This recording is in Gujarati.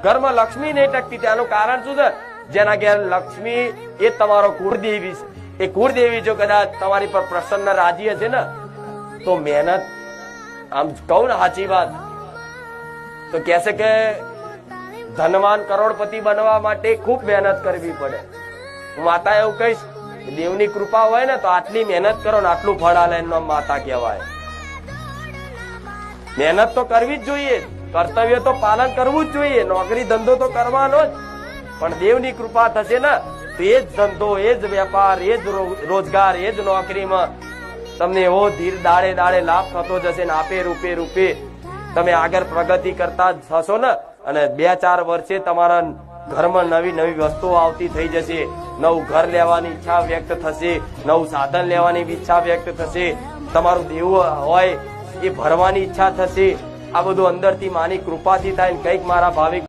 ઘરમાં લક્ષ્મી નહીં ટકતી, તેનું કારણ શું છે? જેના ઘેર લક્ષ્મી એ તમારો કુળદેવી છે. એ કુળદેવી જો કદાચ તમારી પર પ્રસન્ન રાજી હશે ને તો મહેનત, આમ કહું ને સાચી વાત, તો કહેશે કે ધનવાન કરોડપતિ બનવા માટે ખૂબ મહેનત કરવી પડે. હું માતા એવું કહીશ, દેવની કૃપા હોય ને તો આટલી મહેનત કરો ને આટલું ફળ આલે એનું નામ માતા કહેવાય. મહેનત તો કરવી જ જોઈએ, કર્તવ્ય તો પાલન કરવું જ જોઈએ, નોકરી ધંધો તો કરવાનો જ, પણ દેવની કૃપા થશે ને તો એ જ ધંધો, એ જ વેપાર, એ જ રોજગાર, એ જ નોકરીમાં તમને એવો ધીર દાડે દાડે લાભ થતો જશે ને આપે રૂપે રૂપે તમે આગળ પ્રગતિ કરતા થશો ને. અને 2-4 વર્ષે તમારા ઘરમાં નવી નવી વસ્તુઓ આવતી થઈ જશે. નવું ઘર લેવાની ઈચ્છા વ્યક્ત થશે, નવું સાધન લેવાની ઈચ્છા વ્યક્ત થશે, તમારું દેવું હોય એ ભરવાની ઈચ્છા થશે. આ બધું અંદરથી માની કૃપાથી થાય. કઈક મારા ભાવિક